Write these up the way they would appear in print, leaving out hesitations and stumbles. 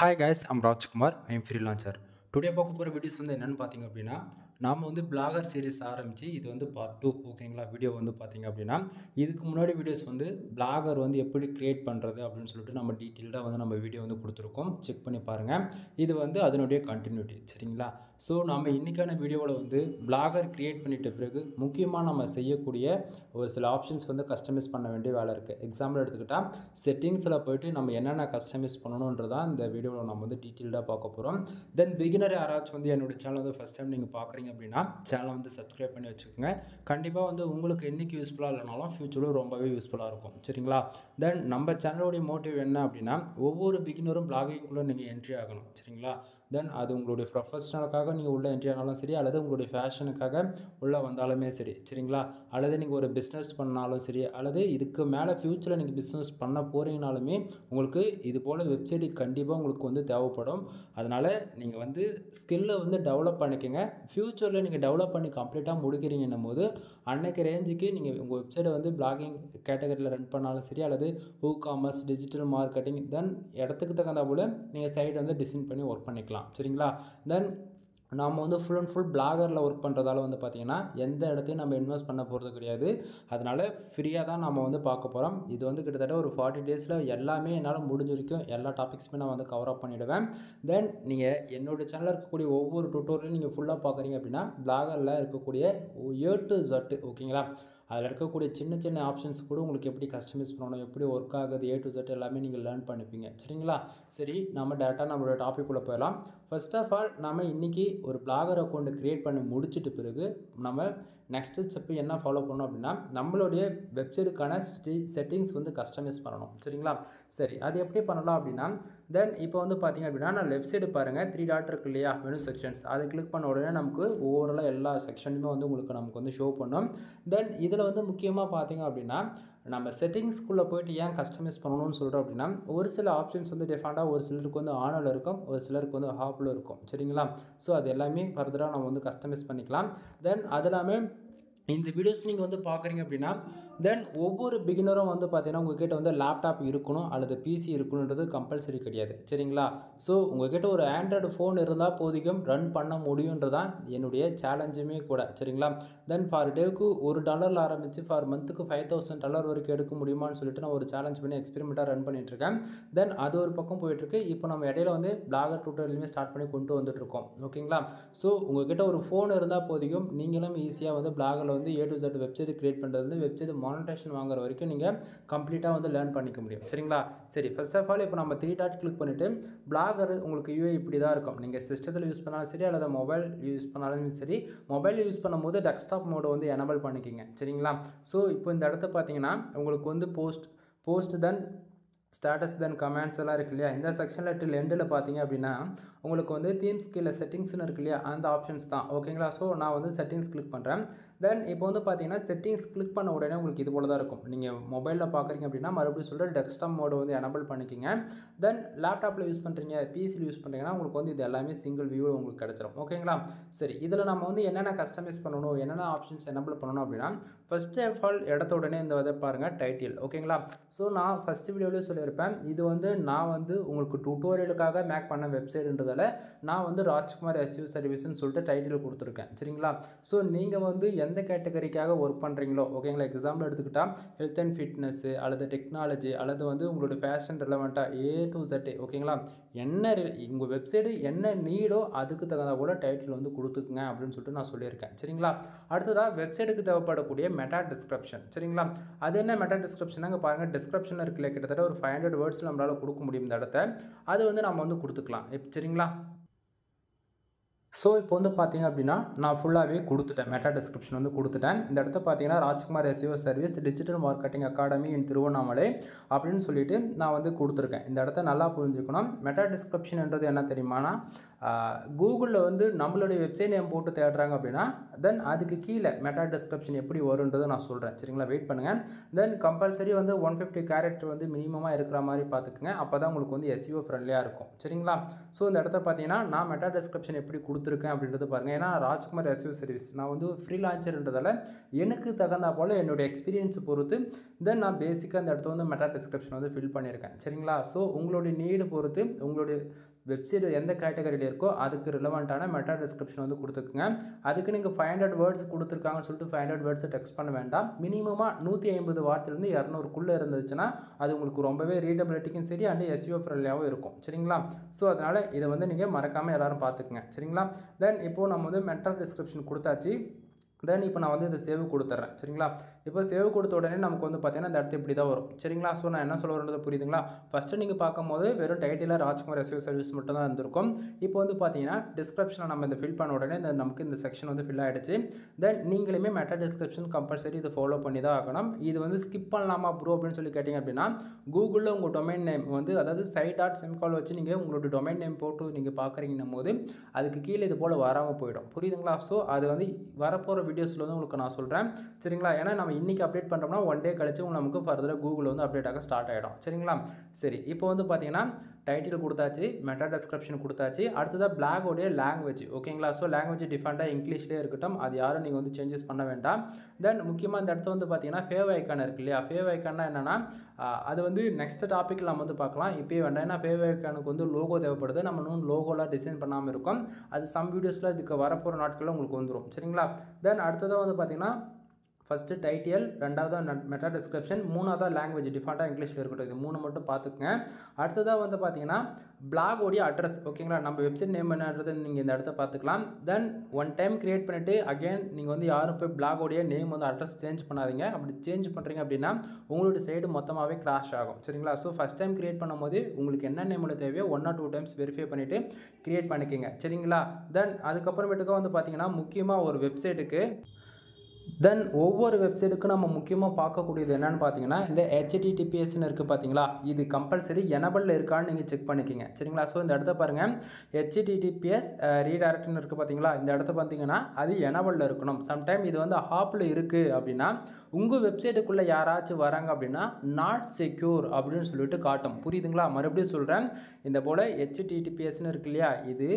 Hi guys, I'm Rajkumar. I am freelancer. Today பார்க்க போகிற videos வந்து என்னென்னு பார்த்தீங்க அப்படின்னா, நாம் வந்து பிளாகர் சீரிஸ் ஆரம்பித்து இது வந்து பார்ட் 2 ஓகேங்களா. வீடியோ வந்து பார்த்தீங்க அப்படின்னா, இதுக்கு முன்னாடி வீடியோஸ் வந்து பிளாகர் வந்து எப்படி க்ரியேட் பண்ணுறது அப்படின்னு சொல்லிட்டு நம்ம டீட்டெயில்டாக வந்து நம்ம வீடியோ வந்து கொடுத்துருக்கோம். செக் பண்ணி பாருங்கள். இது வந்து அதனுடைய கண்டினியூட்டி சரிங்களா. ஸோ நம்ம இன்றைக்கான வீடியோவில் வந்து பிளாகர் க்ரியேட் பண்ணிட்ட பிறகு முக்கியமாக நம்ம செய்யக்கூடிய ஒரு சில ஆப்ஷன்ஸ் வந்து கஸ்டமைஸ் பண்ண வேண்டிய வேலை இருக்குது. எக்ஸாம்பிள் எடுத்துக்கிட்டால் செட்டிங்ஸில் போய்ட்டு நம்ம என்னென்ன கஸ்டமைஸ் பண்ணணுன்றதான் இந்த வீடியோவில் நம்ம வந்து டீட்டெயில்டாக பார்க்க போகிறோம். தென் பிகினர் யாராச்சும் வந்து என்னோட சேனல் வந்து ஃபஸ்ட் டைம் நீங்கள் பார்க்குறீங்க அப்படின்னா சேனலை வந்து சப்ஸ்கிரைப் பண்ணி வச்சுக்கோங்க. கண்டிப்பாக வந்து உங்களுக்கு என்றைக்கு யூஸ்ஃபுல்லாக இல்லைனாலும் ஃப்யூச்சரில் ரொம்பவே யூஸ்ஃபுல்லாக இருக்கும் சரிங்களா. தென் நம்ம சேனலோடைய மோட்டிவ் என்ன அப்படின்னா, ஒவ்வொரு பிகினரும் பிளாகிங்குள்ளே நீங்கள் என்ட்ரி ஆகணும் சரிங்களா. தென் அது உங்களுடைய ப்ரொஃபஷனலுக்காக நீங்கள் உள்ளே என்ட்ரி ஆனாலும் சரி, அல்லது உங்களுடைய ஃபேஷனுக்காக உள்ளே வந்தாலுமே சரி சரிங்களா, அல்லது நீங்கள் ஒரு பிஸ்னஸ் பண்ணாலும் சரி, அல்லது இதுக்கு மேலே ஃப்யூச்சரில் நீங்கள் பிஸ்னஸ் பண்ண போகிறீங்கனாலுமே உங்களுக்கு இது போல் வெப்சைட் கண்டிப்பாக உங்களுக்கு வந்து தேவைப்படும். அதனால் நீங்கள் வந்து ஸ்கில்லை வந்து டெவலப் பண்ணிக்கோங்க. ஃப்யூச்சரில் நீங்கள் டெவலப் பண்ணி கம்ப்ளீட்டாக முடிக்கிறீங்கன்னும் போது அன்னைக்கு ரேஞ்சுக்கு நீங்கள் உங்கள் வெப்சைட்டை வந்து பிளாகிங் கேட்டகரியில் ரன் பண்ணாலும் சரி, அல்லது காமர்ஸ், டிஜிட்டல் மார்க்கெட்டிங், தென் இடத்துக்கு தகுந்த போல் நீங்கள் சைட் வந்து டிசைன் பண்ணி ஒர்க் பண்ணிக்கலாம் சரிங்களா. தென் நாம் வந்து ஃபுல் அண்ட் ஃபுல் பிளாகரில் ஒர்க் பண்ணுறதால வந்து பார்த்திங்கன்னா எந்த இடத்தையும் நம்ம இன்வெஸ்ட் பண்ண போகிறது கிடையாது. அதனால் ஃப்ரீயாக தான் நம்ம வந்து பார்க்க போகிறோம். இது வந்து கிட்டத்தட்ட ஒரு 40 டேஸில் எல்லாமே என்னால் முடிஞ்ச வரைக்கும் எல்லா டாபிக்ஸுமே நான் வந்து கவர் அப் பண்ணிவிடுவேன். தென் நீங்கள் என்னோடய சேனலில் இருக்கக்கூடிய ஒவ்வொரு டுட்டோரியலும் நீங்கள் ஃபுல்லாக பார்க்குறீங்க அப்படின்னா பிளாகரில் இருக்கக்கூடிய A to Z ஓகேங்களா, அதில் இருக்கக்கூடிய சின்ன சின்ன ஆப்ஷன்ஸ் கூட உங்களுக்கு எப்படி கஸ்டமைஸ் பண்ணணும், எப்படி ஒர்க் ஆகுது A to Z எல்லாமே நீங்கள் லேர்ன் பண்ணிப்பீங்க சரிங்களா. சரி, நம்ம டேரெக்டாக நம்மளோட டாபிக் உள்ள போயிடலாம். ஃபர்ஸ்ட் ஆஃப் ஆல் நம்ம இன்றைக்கி ஒரு பிளாகர் அக்கௌண்ட் க்ரியேட் பண்ணி முடிச்சிட்டு பிறகு நம்ம நெக்ஸ்ட்டு ஸ்டெப்பு என்ன ஃபாலோ பண்ணணும் அப்படின்னா, நம்மளுடைய வெப்சைட்டுக்கான செட்டிங்ஸ் வந்து கஸ்டமைஸ் பண்ணணும் சரிங்களா. சரி, அது எப்படி பண்ணலாம் அப்படின்னா, தென் இப்போ வந்து பார்த்திங்க அப்படின்னா நான் லெஃப்ட் சைடு பாருங்கள் 3 டாட் இருக்கு இல்லையா, மெனு செக்ஷன்ஸ், அதை கிளிக் பண்ண உடனே நமக்கு ஓவராலாக எல்லா செக்ஷனுமே வந்து நமக்கு வந்து ஷோ பண்ணும். தென் இதில் வந்து முக்கியமாக பார்த்திங்க அப்படின்னா நம்ம செட்டிங்ஸ்குள்ளே போய்ட்டு ஏன் கஸ்டமைஸ் பண்ணணும்னு சொல்கிறோம் அப்படின்னா, ஒரு சில ஆப்ஷன்ஸ் வந்து டிஃபால்ட்டாக ஒரு சிலருக்கு வந்து ஆனில் இருக்கும், ஒரு சிலருக்கு வந்து ஆஃபில் இருக்கும் சரிங்களா. ஸோ அது எல்லாமே ஃபர்தராக நம்ம வந்து கஸ்டமைஸ் பண்ணிக்கலாம். தென் அது இல்லாமல் இந்த வீடியோஸ் நீங்கள் வந்து பார்க்குறீங்க அப்படின்னா, தென் ஒவ்வொரு பிகினரும் வந்து பார்த்தீங்கன்னா உங்கள்கிட்ட வந்து லேப்டாப் இருக்கணும் அல்லது பிசி இருக்கணுன்றது கம்பல்சரி கிடையாது சரிங்களா. ஸோ உங்கள்கிட்ட ஒரு ஆண்ட்ராய்டு ஃபோன் இருந்தால் போதிக்கும் ரன் பண்ண முடியுன்றதான் என்னுடைய சேலஞ்சுமே கூட சரிங்களா. தென் ஃபார் டேவுக்கு $1 ஆரம்பித்து ஃபார் மந்த்துக்கு $5,000 வரைக்கும் எடுக்க முடியுமான்னு சொல்லிட்டு நான் ஒரு சேலஞ்ச் பண்ணி எக்ஸ்பெரிமெண்ட்டாக ரன் பண்ணிகிட்ருக்கேன். தென் அது ஒரு பக்கம் போயிட்டுருக்கு. இப்போ நம்ம இடையில வந்து பிளாகர் டுட்டோரியலுமே ஸ்டார்ட் பண்ணி கொண்டு வந்துட்டுருக்கோம் ஓகேங்களா. ஸோ உங்கள்கிட்ட ஒரு ஃபோன் இருந்தால் போதிக்கும் நீங்களும் ஈஸியாக வந்து பிளாகரில் வந்து A to Z website create பண்ணுறது வந்து வெப்சைட் மானிட்டேஷன் வாங்குற வரைக்கும் நீங்கள் கம்ப்ளீட்டாக வந்து லேர்ன் பண்ணிக்க முடியும் சரிங்களா. சரி, ஃபர்ஸ்ட் ஆஃப் ஆல் இப்போ நம்ம 3 டாட் கிளிக் பண்ணிவிட்டு பிளாகர் உங்களுக்கு UI இப்படி தான் இருக்கும். நீங்கள் சிஸ்டத்தில் யூஸ் பண்ணாலும் சரி, அல்லது மொபைல் யூஸ் பண்ணாலும் சரி, மொபைல் யூஸ் பண்ணும்போது டெஸ்க்டாப் மோடு வந்து எனபிள் பண்ணிக்கிங்க சரிங்களா. ஸோ இப்போ இந்த இடத்த பார்த்தீங்கன்னா உங்களுக்கு வந்து போஸ்ட் தென் ஸ்டேட்டஸ் தென் கமெண்ட்ஸ் எல்லாம் இருக்கு இல்லையா, இந்த செக்ஷனில் டில் எண்டில் பார்த்தீங்க அப்படின்னா உங்களுக்கு வந்து தீம்ஸ் கீழே செட்டிங்ஸ்னு இருக்கு இல்லையா, அந்த ஆப்ஷன்ஸ் தான் ஓகேங்களா. ஸோ நான் வந்து செட்டிங்ஸ் கிளிக் பண்ணுறேன். தென் இப்போ வந்து பார்த்தீங்கன்னா செட்டிங்ஸ் கிளிக் பண்ண உடனே உங்களுக்கு இது போல தான் இருக்கும். நீங்கள் மொபைலில் பார்க்குறீங்க அப்படின்னா மறுபடியும் சொல்கிறேன், டெஸ்க்டாப் மோடு வந்து எனபிள் பண்ணிக்கிங்க. தென் லேப்டாப்பில் யூஸ் பண்ணுறீங்க, பிசியில் யூஸ் பண்ணுறீங்கன்னா உங்களுக்கு வந்து இது எல்லாமே சிங்கிள் வியூவில் உங்களுக்கு கிடச்சிரும் ஓகேங்களா. சரி, இதில் நம்ம வந்து என்னென்ன கஸ்டமைஸ் பண்ணணும், என்னென்ன ஆப்ஷன்ஸ் எனபிள் பண்ணணும் அப்படின்னா, ஃபர்ஸ்ட் ஆஃப் ஆல் இடத்த உடனே இந்த இதை பாருங்கள், டைட்டில் ஓகேங்களா. ஸோ நான் ஃபஸ்ட்டு வீடியோவிலே சொல்லியிருப்பேன், இது வந்து நான் வந்து உங்களுக்கு டுட்டோரியலுக்காக மேக் பண்ண வெப்சைட்ன்றதால நான் வந்து ராஜ்குமார் SEO சர்வீஸ்ன்னு சொல்லிட்டு டைட்டில் கொடுத்துருக்கேன் சரிங்களா. ஸோ நீங்கள் வந்து எந்த கேட்டகரிக்காக ஒர்க் பண்ணுறீங்களோ ஓகேங்களா, எக்ஸாம்பிள் எடுத்துக்கிட்டால் ஹெல்த் அண்ட் ஃபிட்னஸ்ஸு அல்லது டெக்னாலஜி அல்லது வந்து உங்களோட ஃபேஷன் ரிலவெண்ட்டாக A to Z ஓகேங்களா, என்ன உங்கள் வெப்சைட்டு என்ன நீடோ அதுக்கு தகுந்த போல் டைட்டில் வந்து கொடுத்துக்குங்க அப்படின்னு சொல்லிட்டு நான் சொல்லியிருக்கேன் சரிங்களா. அடுத்ததாக வெப்சைட்டுக்கு தேவைப்படக்கூடிய மெட்டா டிஸ்கிரிப்ஷன் சரிங்களா. அது என்ன மெட்டா டிஸ்கிரிப்ஷன், அங்கே பாருங்கள் டிஸ்கிரிப்ஷன் இருக்குல்ல, கிட்டத்தட்ட ஒரு 500 வேர்ட்ஸில் நம்மளால் கொடுக்க முடியும் இந்த இடத்த, அது வந்து நம்ம வந்து கொடுத்துக்கலாம் சரிங்களா. ஸோ இப்போ வந்து பார்த்தீங்க அப்படின்னா நான் ஃபுல்லாகவே கொடுத்துட்டேன், மெட்டா டிஸ்கிரிப்ஷன் வந்து கொடுத்துட்டேன். இந்த இடத்த பார்த்தீங்கன்னா Rajkumar SEO service digital marketing academy இன் திருவண்ணாமலை அப்படின்னு சொல்லிட்டு நான் வந்து கொடுத்துருக்கேன். இந்த இடத்த நல்லா புரிஞ்சுக்கணும். மெட்டா டிஸ்கிரிப்ஷன்ன்றது என்ன தெரியுமானா, கூகுளில் வந்து நம்மளுடைய வெப்சைட் நேம் போட்டு தேடுறாங்க அப்படின்னா தென் அதுக்கு கீழே மெட்டா டிஸ்கிரிப்ஷன் எப்படி வரும்ன்றதை நான் சொல்கிறேன் சரிங்களா. வெயிட் பண்ணுங்கள். தென் கம்பல்சரி வந்து 150 கேரக்டர் வந்து மினிமமாக இருக்கிற மாதிரி பார்த்துக்குங்க, அப்போ தான் உங்களுக்கு வந்து SEO ஃப்ரெண்ட்லியாக இருக்கும் சரிங்களா. ஸோ இந்த இடத்த பார்த்தீங்கன்னா நான் மெட்டா டிஸ்கிரிப்ஷன் எப்படி கொடுத்துருக்கேன் அப்படின்றது பாருங்கள். ஏன்னா ராஜ்குமார் SEO சர்வீஸ் நான் வந்து ஃப்ரீலான்சர்ன்றதால எனக்கு தகுந்த போல் என்னுடைய எக்ஸ்பீரியன்ஸ் பொறுத்து தென் நான் பேசிக்காக அந்த இடத்த வந்து மெட்டா டிஸ்கிரிப்ஷன் வந்து ஃபில் பண்ணியிருக்கேன் சரிங்களா. ஸோ உங்களுடைய நீடு பொறுத்து உங்களுடைய வெப்சைட் எந்த கேட்டகரியில் இருக்கோ அதுக்கு ரிலவெண்ட்டான மெட்டா டிஸ்கிரிப்ஷன் வந்து கொடுத்துக்குங்க. அதுக்கு நீங்கள் 500 வேர்ட்ஸ் கொடுத்துருக்காங்கன்னு சொல்லிட்டு 500 வேர்ட்ஸை டெக்ஸ்ட் பண்ண வேண்டாம். மினிமமாக 150 வார்த்தையிலேருந்து 200க்குள்ளே இருந்துச்சுன்னா அது உங்களுக்கு ரொம்பவே ரீடபிலிட்டிக்கும் சரி அண்ட் எஸ்இஓ ஃப்ரெண்ட்லியாகவும் இருக்கும். சரிங்களா? ஸோ அதனால் இதை வந்து நீங்கள் மறக்காமல் எல்லோரும் பார்த்துக்குங்க. சரிங்களா? தென் இப்போது நம்ம வந்து மெட்டா டிஸ்கிரிப்ஷன் கொடுத்தாச்சு. தென் இப்போ நான் வந்து இதை சேவ் கொடுத்துட்றேன். சரிங்களா? இப்போ சேவ் கொடுத்த உடனே நமக்கு வந்து பார்த்தீங்கன்னா இந்த இடத்து இப்படி தான் வரும். சரிங்களா? ஸோ நான் என்ன சொல்ல வரது புரியுதுங்களா? ஃபஸ்ட்டு நீங்கள் பார்க்கும்போது வெறும் டைட்டில் ராஜ்குமார் எஸ்இஓ சர்வீஸ் மட்டும் தான் இருந்திருக்கும். இப்போ வந்து பார்த்தீங்கன்னா டிஸ்கிரிப்ஷனை நம்ம இந்த ஃபில் பண்ண உடனே நமக்கு இந்த செக்ஷன் வந்து ஃபில் ஆகிடுச்சு. தென் நீங்களுமே மெட்டா டிஸ்கிரிப்ஷன் கம்பல்சரி இதை ஃபாலோ பண்ணி தான் ஆகணும். இது வந்து ஸ்கிப் பண்ணலாமா ப்ரோ அப்படின்னு சொல்லி கேட்டிங்க அப்படின்னா கூகுளில் உங்கள் டொமைன் நேம் வந்து அதாவது site.semcall வச்சு நீங்கள் உங்களோட டொமைன் நேம் போட்டு நீங்கள் பார்க்குறீங்கன்னும் போது அதுக்கு கீழே இது போல் வராமல் போயிடும். புரியுதுங்களா? ஸோ அது வந்து வரப்போகிற வீடியோஸில் வந்து உங்களுக்கு நான் சொல்கிறேன். சரிங்களா? ஏன்னா நம்ம இன்றைக்கி அப்டேட் பண்ணுறோம்னா 1 டே கழிச்சு நமக்கு ஃபர்தராக கூகுள் வந்து அப்டேட் ஆக ஸ்டார்ட் ஆகிடும். சரிங்களா? சரி, இப்போ வந்து பார்த்தீங்கன்னா டைட்டில் கொடுத்தாச்சு, மெட்டா டிஸ்கிரிப்ஷன் கொடுத்தாச்சு. அடுத்ததாக பிளாகோடைய லாங்குவேஜ். ஓகேங்களா? ஸோ லாங்குவேஜ் டிஃபால்ட்டாக இங்கிலீஷ்லேயே இருக்கட்டும். அது யாரும் நீங்கள் வந்து சேஞ்சஸ் பண்ண வேண்டாம். தென் முக்கியமாக இந்த இடத்துல வந்து பார்த்தீங்கன்னா ஃபேவ் ஐக்கான் இருக்கு இல்லையா? ஃபேவ் ஐக்கான்னா என்னென்னா அது வந்து நெக்ஸ்ட் டாப்பிக்கில் நம்ம வந்து பார்க்கலாம். இப்போயே வேண்டாம். ஏன்னா ஃபேவ் ஐக்கானுக்கு வந்து லோகோ தேவைப்படுது. நம்ம இன்னும் லோகோலாம் டிசைன் பண்ணாமல் இருக்கோம். அது சம் வீடியோஸில் இதுக்கு வரப்போகிற நாட்களில் உங்களுக்கு வந்துடும். சரிங்களா? தென் அடுத்ததாக வந்து பார்த்தீங்கன்னா ஃபஸ்ட்டு டைட்டில், ரெண்டாவது மெட்டா டிஸ்கிரிப்ஷன், மூணாவது லாங்குவேஜ் டிஃபால்ட்டாக இங்கிலீஷில் இருக்கட்டும். இது 3 மட்டும் பார்த்துக்குங்க. அடுத்ததாக வந்து பார்த்தீங்கன்னா பிளாகோடைய அட்ரஸ். ஓகேங்களா? நம்ம வெப்சைட் நேம் என்னன்றது நீங்கள் இந்த இடத்த பார்த்துக்கலாம். தென் ஒன் டைம் க்ரியேட் பண்ணிவிட்டு அகெயின் நீங்கள் வந்து யாரும் போய் பிளாகோடைய நேம் வந்து அட்ரஸ் சேஞ்ச் பண்ணாதீங்க. அப்படி சேஞ்ச் பண்ணுறீங்க அப்படின்னா உங்களுடைய சைடு மொத்தமாகவே கிராஷ் ஆகும். சரிங்களா? ஸோ ஃபஸ்ட் டைம் க்ரியேட் பண்ணும்போது உங்களுக்கு என்ன நேமில் தேவையோ 1 or 2 டைம்ஸ் வெரிஃபை பண்ணிவிட்டு க்ரியேட் பண்ணிக்கோங்க. சரிங்களா? தென் அதுக்கப்புறமேட்டுக்கு வந்து பார்த்தீங்கன்னா முக்கியமாக ஒரு வெப்சைட்டுக்கு தென் ஒவ்வொரு வெப்சைட்டுக்கும் நம்ம முக்கியமாக பார்க்கக்கூடியது என்னென்னு பார்த்தீங்கன்னா இந்த HTTPSன்னு இருக்குது பார்த்தீங்களா? இது கம்பல்சரி எனபிளில் இருக்கான்னு நீங்கள் செக் பண்ணிக்கிங்க. சரிங்களா? ஸோ இந்த இடத்த பாருங்கள், HTTPS ரீடைரக்ட்னு இருக்குது பார்த்தீங்களா? இந்த இடத்த பார்த்தீங்கன்னா அது எனபிளில் இருக்கணும். சம்டைம் இது வந்து ஹாப்பில் இருக்குது அப்படின்னா உங்கள் வெப்சைட்டுக்குள்ளே யாராச்சும் வராங்க அப்படின்னா நாட் செக்யூர் அப்படின்னு சொல்லிட்டு காட்டும். புரியுதுங்களா? மறுபடியும் சொல்கிறேன், இந்த போல் HTTPSன்னு இருக்கு இல்லையா? இது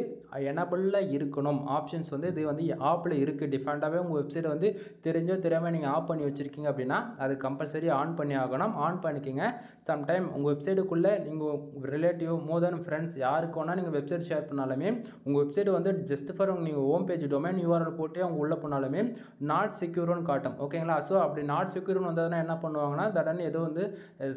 எனபிளில் இருக்கணும். ஆப்ஷன்ஸ் வந்து இது வந்து ஆப்பில் இருக்குது. டிஃபால்ட்டாகவே உங்கள் வெப்சைட்டை வந்து தெரிஞ்சோ தெரியாமல் நீங்கள் ஆஃப் பண்ணி வச்சுருக்கீங்க அப்படின்னா அது கம்பல்சரி ஆன் பண்ணி ஆகணும். ஆன் பண்ணிக்கோங்க. சம்டைம் உங்கள் வெப்சைட்டுக்குள்ளே நீங்கள் ரிலேட்டிவ் மோர் தென் ஃப்ரெண்ட்ஸ் யாருக்கு வேணால் நீங்கள் வெப்சைட் ஷேர் பண்ணாலுமே உங்கள் வெப்சைட் வந்து ஜஸ்ட் ஃபார் நீங்கள் ஹோம் பேஜ் டொமைன் யூஆர்எல் போட்டு அவங்க உள்ளே போனாலுமே நாட் செக்யூர்னு காட்டும். ஓகேங்களா? ஸோ அப்படி நாட் செக்யூர்னு வந்ததுன்னா என்ன பண்ணுவாங்கன்னா தடன்னு ஏதோ வந்து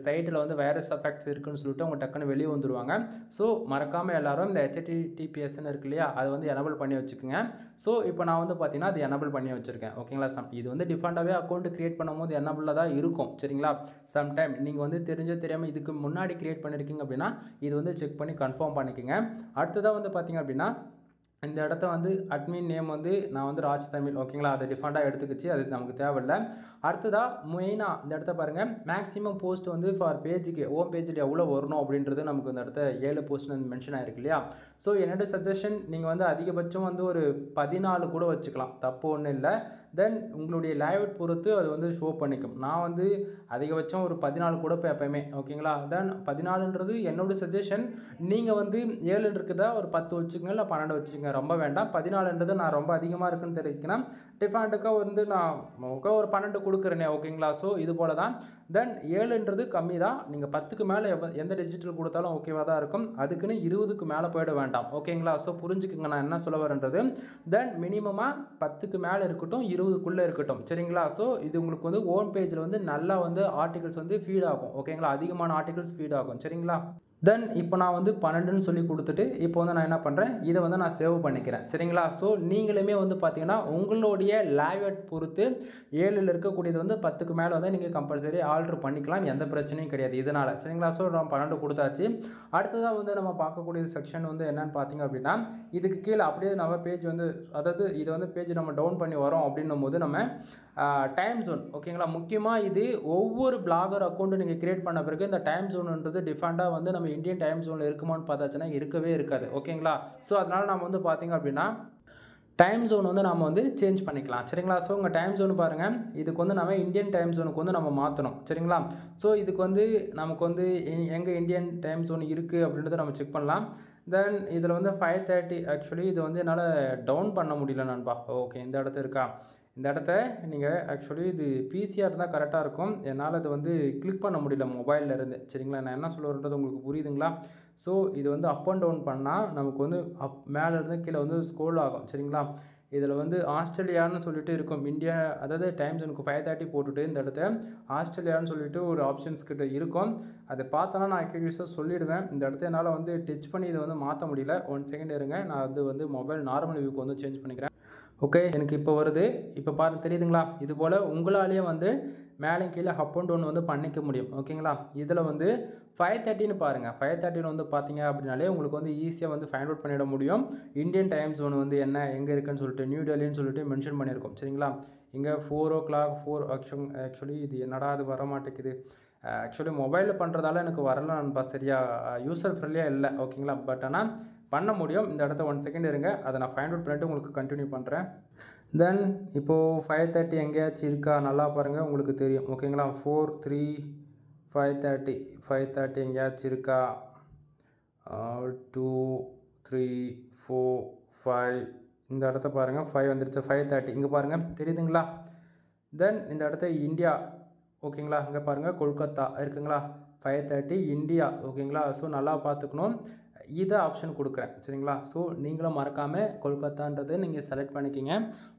சைட்டில் வந்து வைரஸ் எஃபெக்ட்ஸ் இருக்குன்னு சொல்லிட்டு அவங்க டக்குன்னு வெளியே வந்துடுவாங்க. ஸோ மறக்காமல் எல்லாரும் இந்த HTTPSன்னு இருக்கு இல்லையா? அதை வந்து எனபிள் பண்ணி வச்சுக்கோங்க. ஸோ இப்போ நான் வந்து பார்த்தீங்கன்னா அது எனபிள் பண்ணி வச்சுருக்கேன். ஓகேங்களா? இது வந்து டிஃபால்ட்டாகவே அக்கௌண்ட் கிரியேட் பண்ணும்போது எனபிளில் தான் இருக்கும். சரிங்களா? சம்டைம் நீங்கள் வந்து தெரிஞ்சோ தெரியாமல் இதுக்கு முன்னாடி கிரியேட் பண்ணியிருக்கீங்க அப்படின்னா இது வந்து செக் பண்ணி கன்ஃபார்ம் பண்ணிக்கோங்க. அடுத்ததாக வந்து பார்த்தீங்க அப்படின்னா இந்த இடத்த வந்து அட்மின் நேம் வந்து நான் வந்து ராஜ் தமிழ். ஓகேங்களா? அது டிஃபால்ட்டாக எடுத்துக்கிச்சு, அது நமக்கு தேவையில்லை. அடுத்ததாக மெயினாக இந்த இடத்த பாருங்கள், மேக்ஸிமம் போஸ்ட் வந்து ஃபார் பேஜுக்கு ஹோம் பேஜில் எவ்வளோ வரணும் அப்படின்றது நமக்கு இந்த இடத்த 7 போஸ்ட்னு மென்ஷன் ஆகிருக்கு இல்லையா? ஸோ என்னோட சஜஷன் நீங்கள் வந்து அதிகபட்சம் வந்து ஒரு 14 கூட வச்சுக்கலாம், தப்பு ஒன்றும் இல்லை. தென் உங்களுடைய லேஅவுட் பொறுத்து அது வந்து ஷோ பண்ணிக்கும். நான் வந்து அதிகபட்சம் ஒரு 14 கூட இப்போ எப்போயுமே. ஓகேங்களா? தென் 14ன்றது என்னோட சஜஷன். நீங்கள் வந்து 7 இருக்குதா ஒரு 10 வச்சுக்கோங்க, இல்லை 12 வச்சுக்கோங்க, ரொம்ப வேண்டாம். 14ன்றது நான் ரொம்ப அதிகமாக இருக்குன்னு தெரிவிக்கிறேன். டிஃபால்ட்டுக்காக வந்து நான் ஒரு 12 கொடுக்குறேனே. ஓகேங்களா? ஸோ இது போல் தான். தென் 7ன்றது கம்மி தான். நீங்கள் 10க்கு மேலே எந்த டிஜிட்டல் கொடுத்தாலும் ஓகேவாக தான் இருக்கும். அதுக்குன்னு 20க்கு மேலே போயிட வேண்டாம். ஓகேங்களா? ஸோ புரிஞ்சுக்குங்க நான் என்ன சொல்ல வரேன்றது. தென் மினிமமாக 10க்கு மேலே இருக்கட்டும், 20க்குள்ளே இருக்கட்டும். சரிங்களா? ஸோ இது உங்களுக்கு வந்து ஹோம் பேஜில் வந்து நல்லா வந்து ஆர்டிகல்ஸ் வந்து ஃபீட் ஆகும். ஓகேங்களா? அதிகமான ஆர்டிகல்ஸ் ஃபீட் ஆகும். சரிங்களா? தென் இப்போ நான் வந்து 12ன்னு சொல்லி கொடுத்துட்டு இப்போ வந்து நான் என்ன பண்ணுறேன், இதை வந்து நான் சேவ் பண்ணிக்கிறேன். சரிங்களா? ஸோ நீங்களுமே வந்து பார்த்தீங்கன்னா உங்களுடைய லேஅவுட் பொறுத்து 7ல் இருக்கக்கூடியது வந்து 10க்கு மேலே வந்து நீங்கள் கம்பல்சரி ஆல்ட்ரு பண்ணிக்கலாம். எந்த பிரச்சனையும் கிடையாது இதனால். சரிங்களா? ஸோ நம்ம 12 கொடுத்தாச்சு. அடுத்ததாக வந்து நம்ம பார்க்கக்கூடிய செக்ஷன் வந்து என்னென்னு பார்த்தீங்க அப்படின்னா இதுக்கு கீழே அப்படியே நம்ம பேஜ் வந்து அதாவது இதை வந்து பேஜ் நம்ம டவுன் பண்ணி வரோம் அப்படின்னும் போது நம்ம டைம் ஜோன். ஓகேங்களா? முக்கியமாக இது ஒவ்வொரு பிளாகர் அக்கௌண்ட்டு நீங்கள் கிரியேட் பண்ண பிறகு இந்த டைம் ஜோன்ன்றது டிஃபால்ட்டாக வந்து நம்ம இந்தியன் டைம் ஜோனில் இருக்குமான்னு பார்த்தாச்சுன்னா இருக்கவே இருக்காது. ஓகேங்களா? ஸோ அதனால் நம்ம வந்து பார்த்திங்க அப்படின்னா டைம் ஜோன் வந்து நம்ம வந்து சேஞ்ச் பண்ணிக்கலாம். சரிங்களா? ஸோ உங்கள் டைம் ஜோன் பாருங்கள், இதுக்கு வந்து நம்ம இந்தியன் டைம் ஜோனுக்கு வந்து நம்ம மாற்றணும். சரிங்களா? ஸோ இதுக்கு வந்து நமக்கு வந்து எங்கே இந்தியன் டைம் ஜோன் இருக்குது அப்படின்றத நம்ம செக் பண்ணலாம். தென் இதில் வந்து 5:30 ஆக்சுவலி இது வந்து என்னால் டவுன் பண்ண முடியல நண்பா. ஓகே, இந்த இடத்த இருக்கா? இந்த இடத்த நீங்கள் ஆக்சுவலி இது பிசியாக இருந்தால் கரெக்டாக இருக்கும். என்னால் அது வந்து கிளிக் பண்ண முடியல மொபைலில் இருந்து. சரிங்களா? நான் என்ன சொல்ல வரேன்றது உங்களுக்கு புரியுதுங்களா? ஸோ இது வந்து அப் அண்ட் டவுன் பண்ணால் நமக்கு வந்து மேலேருந்து கீழே வந்து ஸ்க்ரோல் ஆகும் சரிங்களா. இதில் வந்து ஆஸ்திரேலியான்னு சொல்லிட்டு இருக்கும், இந்தியா அதாவது டைம் ஜோனுக்கு 5:30 போட்டுட்டு இந்த இடத்த ஆஸ்திரேலியான்னு சொல்லிட்டு ஒரு ஆப்ஷன்ஸ் கிட்ட இருக்கும். அதை பார்த்தோன்னா நான் அக்யூரேட்டாக சொல்லிடுவேன். இந்த இடத்த என்னால் வந்து டச் பண்ணி இதை வந்து மாற்ற முடியல. 1 செகண்ட் இருங்க, நான் வந்து மொபைல் நார்மல் வியூக்கு வந்து சேஞ்ச் பண்ணிக்கிறேன். ஓகே, எனக்கு இப்போ வருது. இப்போ பாருங்க, தெரியுதுங்களா? இது போல் உங்களாலேயே வந்து மேலே கீழே அப் அண்ட் டவுன் வந்து பண்ணிக்க முடியும். ஓகேங்களா? இதில் வந்து 5:30ன்னு பாருங்கள். 5:30 வந்து பார்த்தீங்க அப்படின்னாலே உங்களுக்கு வந்து ஈஸியாக வந்து ஃபைண்ட் அவுட் பண்ணிட முடியும். இந்தியன் டைம் ஜோன் வந்து என்ன எங்கே இருக்குன்னு சொல்லிட்டு நியூ டெல்லின்னு சொல்லிட்டு மென்ஷன் பண்ணியிருக்கோம் சரிங்களா. இங்கே 4 o'clock 4 ஆக்சுவலி இது என்னடா அது வர மாட்டேங்குது. ஆக்சுவலி மொபைலில் பண்ணுறதால எனக்கு வரல நண்பா, சரியாக யூசர் ஃப்ரெண்ட்லியாக இல்லை. ஓகேங்களா? பட் ஆனால் பண்ண முடியும். இந்த இடத்த 1 செகண்ட் இருங்க, அதை நான் ஃபைண்ட் அவுட் பண்ணிவிட்டு உங்களுக்கு கண்டினியூ பண்ணுறேன். தென் இப்போது 5:30 எங்கேயாச்சும் இருக்கா நல்லா பாருங்கள், உங்களுக்கு தெரியும். ஓகேங்களா? 4 3 5:30 எங்கேயாச்சும் இருக்கா? 2 3 4 5 இந்த இடத்த பாருங்கள், 5 வந்துருச்சு. 5:30 இங்கே பாருங்கள், தெரியுதுங்களா? தென் இந்த இடத்த இந்தியா. ஓகேங்களா? இங்கே பாருங்கள், கொல்கத்தா இருக்குங்களா? 5:30 இந்தியா. ஓகேங்களா? ஸோ நல்லா பார்த்துக்கணும். இதை ஆப்ஷன் கொடுக்குறேன் சரிங்களா. ஸோ நீங்களும் மறக்காமல் கொல்கத்தான்றது நீங்கள் செலக்ட் பண்ணிக்கிங்க.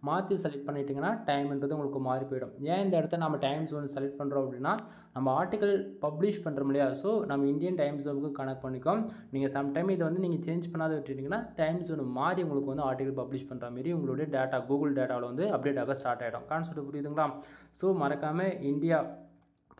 மாற்றி செலக்ட் பண்ணிட்டீங்கன்னா டைம்ன்றது உங்களுக்கு மாறி போயிடும். ஏன் இந்த இடத்த நம்ம டைம் ஜோன் செலக்ட் பண்ணுறோம் அப்படின்னா, நம்ம ஆர்டிக்கல் பப்ளிஷ் பண்ணுறோம் இல்லையா, ஸோ நம்ம இந்தியன் டைம் ஜோனுக்கு கனெக்ட் பண்ணிக்கோம். நீங்கள் சம்டைம் இதை வந்து நீங்கள் சேஞ்ச் பண்ணாத விட்டுட்டிங்கன்னா டைம் ஜோன் மாறி உங்களுக்கு வந்து ஆர்டிக்கல் பப்ளிஷ் பண்ணுற மாரி உங்களுடைய டேட்டா கூகுள் டேட்டாவில் வந்து அப்டேட் ஆக ஸ்டார்ட் ஆகிடும். கான்செப்ட் புரியுதுங்களா? ஸோ மறக்காமல் இந்தியா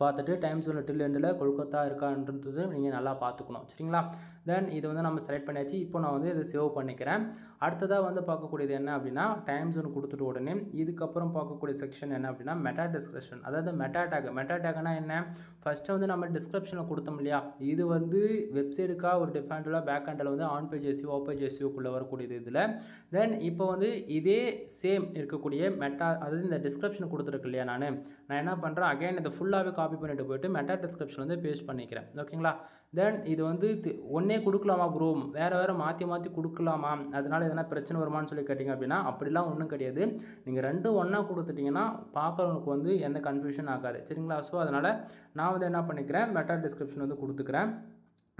பார்த்துட்டு டைம் ஜோன் டில் எண்டில் கொல்கத்தா இருக்கான்றது நீங்கள் நல்லா பார்த்துக்கணும் சரிங்களா. தென் இது வந்து நம்ம செலக்ட் பண்ணியாச்சு. இப்போ நான் வந்து இதை சேவ் பண்ணிக்கிறேன். அடுத்ததாக வந்து பார்க்கக்கூடியது என்ன அப்படின்னா, டைம் ஜோன் கொடுத்துட்டு உடனே இதுக்கப்புறம் பார்க்கக்கூடிய செக்ஷன் என்ன அப்படின்னா மெட்டா டிஸ்கிரிப்ஷன், அதாவது மெட்டா டேக். மெட்டா டேக்னா என்ன? ஃபஸ்ட்டு வந்து நம்ம டிஸ்கிரிப்ஷனில் கொடுத்தோம் இல்லையா, இது வந்து வெப்சைட்டுக்காக ஒரு டிஃபரெண்ட்டாக பேக் ஹேண்டில் வந்து on page SEO off page எஸ்இஓக்குள்ளே வரக்கூடியது இதில். தென் இப்போ வந்து இதே சேம் இருக்கக்கூடிய மெட்டா, அதாவது இந்த டிஸ்கிரிப்ஷன் கொடுத்துருக்கு இல்லையா, நான் என்ன பண்ணுறேன், அகைன் இதை ஃபுல்லாகவே காப்பி பண்ணிட்டு போய்ட்டு மெட்டா டிஸ்கிரிப்ஷன் வந்து பேஸ்ட் பண்ணிக்கிறேன். ஓகேங்களா? தென் இது வந்து ஒன்றே கொடுக்கலாமா ப்ரோ, வேறு மாற்றி கொடுக்கலாமா, அதனால் எதனா பிரச்சனை வருமானு சொல்லி கேட்டிங்க அப்படின்னா அப்படிலாம் ஒன்றும் கிடையாது. நீங்கள் ரெண்டும் ஒன்றா கொடுத்துட்டிங்கன்னா பார்க்குறவங்களுக்கு வந்து எந்த கன்ஃபியூஷன் ஆகாது சரிங்களா. ஸோ அதனால் நான் வந்து என்ன பண்ணிக்கிறேன், மெட்டா டிஸ்கிரிப்ஷன் வந்து கொடுத்துக்கிறேன்.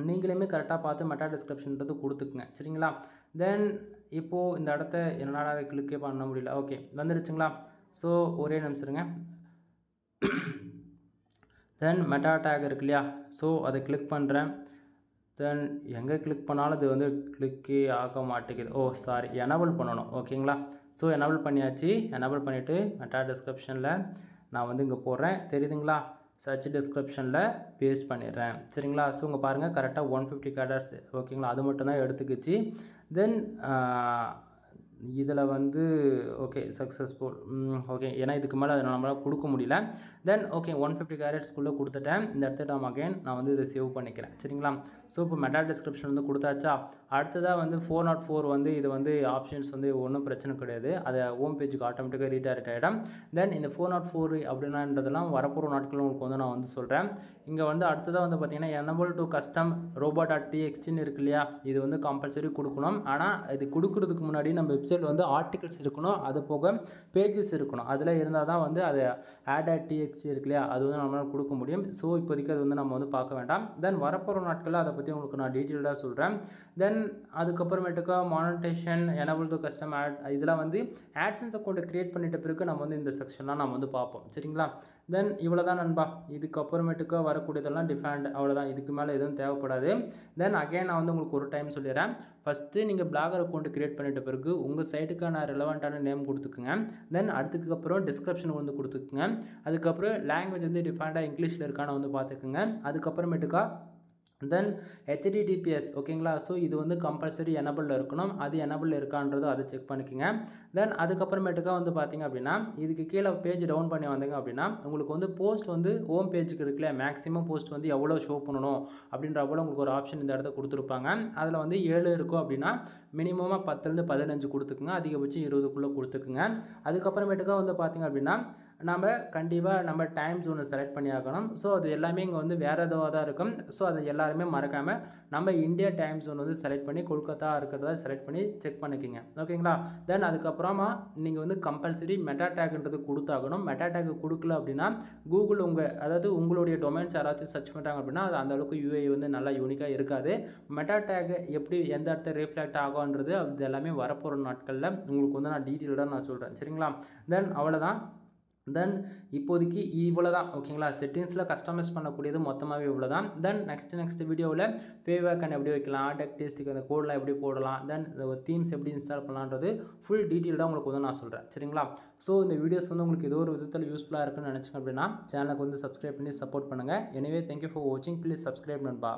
நீங்களுமே கரெக்டாக பார்த்து மெட்டா டிஸ்கிரிப்ஷன்றது கொடுத்துக்குங்க சரிங்களா. தென் இப்போது இந்த இடத்த என்னடா கிளிக்கே பண்ண முடியல. ஓகே, வந்துடுச்சுங்களா? ஸோ ஒரே நிமிஷம் இருங்க. தென் மெட்டா டேக் இருக்கு இல்லையா, ஸோ அதை கிளிக் பண்ணுறேன். தென் எங்கே கிளிக் பண்ணாலும் அது வந்து கிளிக்கே ஆக மாட்டேங்குது. ஓ சாரி, எனபிள் பண்ணணும். ஓகேங்களா? ஸோ எனபிள் பண்ணியாச்சு. எனபிள் பண்ணிவிட்டு மெட்டா டிஸ்கிரிப்ஷனில் நான் வந்து இங்கே போடுறேன். தெரியுதுங்களா? சர்ச் டிஸ்கிரிப்ஷனில் பேஸ்ட் பண்ணிடுறேன் சரிங்களா. ஸோ இங்கே பாருங்கள், கரெக்டாக 150 கேரக்டர்ஸ். ஓகேங்களா? அது மட்டும் தான் எடுத்துக்கிச்சு. தென் இதில் வந்து ஓகே சக்ஸஸ்ஃபுல். ஓகே, ஏன்னா இதுக்கு மேலே அதை நம்மளால் கொடுக்க முடியல. தென் ஓகே 150 கேரட்ஸ்க்குள்ளே கொடுத்துட்டேன். இந்த இடத்துல நான் வந்து இதை சேவ் பண்ணிக்கிறேன் சரிங்களா. ஸோ இப்போ மெட்டா டிஸ்கிரிப்ஷன் வந்து கொடுத்தாச்சா. அடுத்ததாக வந்து 404 வந்து இது வந்து ஆப்ஷன்ஸ் வந்து ஒன்றும் பிரச்சனை கிடையாது, அதை ஹோம் பேஜுக்கு ஆட்டோமேட்டிக்காக ரீடைரக்ட் ஆகிடும். தென் இந்த 404 அப்படின்றதெல்லாம் வரப்போகிற நாட்கள் உங்களுக்கு வந்து நான் வந்து சொல்கிறேன். இங்கே வந்து அடுத்ததாக வந்து பார்த்திங்கன்னா எனபிள் டு கஸ்டம் robot.txt இருக்கு இல்லையா, இது வந்து கம்பல்சரி கொடுக்கணும். ஆனால் இது கொடுக்குறதுக்கு முன்னாடி நம்ம வெப்சைட்டில் வந்து ஆர்டிகல்ஸ் இருக்கணும், அது போக பேஜஸ் இருக்கணும். அதில் இருந்தால் தான் வந்து அது add.txt இருக்கு இல்லையா, அது வந்து நம்மளால் கொடுக்க முடியும். ஸோ இப்போதைக்கு அது வந்து நம்ம வந்து பார்க்க வேண்டாம். தென் வரப்போகிற நாட்களில் அதை பற்றி உங்களுக்கு நான் டீட்டெயில்டாக சொல்கிறேன். தென் அதுக்கப்புறமேட்டுக்கா monetization enable to custom ad, இதெல்லாம் வந்து ஆட்சன்ஸ் அக்கௌண்ட்டை க்ரியேட் பண்ணிட்ட பிறகு நம்ம வந்து இந்த செக்ஷன்லாம் நம்ம வந்து பார்ப்போம் சரிங்களா. தென் இவ்வளோ தான் நண்பா. இதுக்கப்புறமேட்டுக்கா வரக்கூடியதெல்லாம் டிஃபரெண்ட், அவ்வளோதான். இதுக்கு மேலே எதுவும் தேவைப்படாது. தென் அகைன் நான் வந்து உங்களுக்கு ஒரு டைம் சொல்லிடுறேன். ஃபஸ்ட்டு நீங்கள் பிளாகர் அக்கௌண்ட் க்ரியேட் பண்ணிட்ட பிறகு உங்கள் சைட்டுக்கான ரெலவெண்ட்டான நேம் கொடுத்துக்குங்க. தென் அதுக்கப்புறம் டிஸ்கிரிப்ஷன் வந்து கொடுத்துக்குங்க. அதுக்கப்புறம் லாங்குவேஜ் வந்து டிஃபரெண்ட்டாக இங்கிலீஷில் இருக்கான்னு வந்து பார்த்துக்குங்க. அதுக்கப்புறமேட்டுக்கா தென் HTTPS. ஓகேங்களா? ஸோ இது வந்து கம்பல்சரி எனபிளில் இருக்கணும். அது எனபிளில் இருக்கான்றது அதை செக் பண்ணிக்கோங்க. தென் அதுக்கப்புறமேட்டுக்கா வந்து பார்த்திங்க அப்படின்னா இதுக்கு கீழே பேஜ் டவுன் பண்ணி வந்தீங்க அப்படின்னா உங்களுக்கு வந்து போஸ்ட் வந்து ஹோம் பேஜுக்கு இருக்குல்ல, மேக்ஸிமம் போஸ்ட் வந்து எவ்வளோ ஷோ பண்ணணும் அப்படின்ற போல் உங்களுக்கு ஒரு ஆப்ஷன் இந்த இடத்த கொடுத்துருப்பாங்க. அதில் வந்து 7 இருக்கும் அப்படின்னா மினிமமாக 10லேருந்து 15 கொடுத்துக்குங்க, அதிகபட்சம் 20க்குள்ளே கொடுத்துக்குங்க. அதுக்கப்புறமேட்டுக்கா வந்து பார்த்திங்க அப்படின்னா நம்ம கண்டிப்பாக நம்ம டைம் ஜோனை செலக்ட் பண்ணி ஆகணும். ஸோ அது எல்லாமே இங்கே வந்து வேறு எதுவாக தான் இருக்கும். ஸோ அது எல்லாருமே மறக்காமல் நம்ம இந்தியா டைம் ஜோன் வந்து செலக்ட் பண்ணி கொல்கத்தா இருக்கிறதா செலக்ட் பண்ணி செக் பண்ணிக்கோங்க. ஓகேங்களா? தென் அதுக்கப்புறமா நீங்கள் வந்து கம்பல்சரி மெட்டா டேக்ன்றது கொடுத்தாகணும். மெட்டா டேக் கொடுக்கல அப்படின்னா கூகுள் அதாவது உங்களுடைய டொமைன்ஸ் யாராச்சும் சர்ச் பண்ணுறாங்க அப்படின்னா அது அந்த அளவுக்கு யூஐ வந்து நல்லா யூனிக்காக இருக்காது. மெட்டா டேக் எப்படி எந்த இடத்துல ரிஃப்ளெக்ட் ஆகும்ன்றது அது எல்லாமே வரப்போகிற நாட்களில் உங்களுக்கு வந்து நான் டீட்டெயில்டாக நான் சொல்கிறேன். சரிங்களா? தென் அவ்வளோதான். தென் இப்போதைக்கு இவ்வளோ தான். ஓகேங்களா? செட்டிங்ஸில் கஸ்டமைஸ் பண்ணக்கூடியது மொத்தமாகவே இவ்வளோ தான். தென் நெக்ஸ்ட் வீடியோவில் ஃபேவாக்கன் எப்படி வைக்கலாம், டெக்டிஸ்டிக் அந்த கோடெலாம் எப்படி போடலாம், தென் தீம்ஸ் எப்படி இன்ஸ்டால் பண்ணலான்றது ஃபுல் டீட்டெயில்டாக உங்களுக்கு வந்து நான் சொல்கிறேன். சரிங்களா? ஸோ இந்த வீடியோஸ் வந்து உங்களுக்கு ஏதோ ஒரு விதத்தில் யூஸ்ஃபுல்லாக இருக்குன்னு நினச்சிங்க அப்படின்னா சேனலுக்கு வந்து சப்ஸ்கிரைப் பண்ணி சப்போர்ட் பண்ணுங்கள். எனவே தேங்க்யூ ஃபார் வாட்சிங். ப்ளீஸ் சப்ஸ்கிரைப் நண்பா.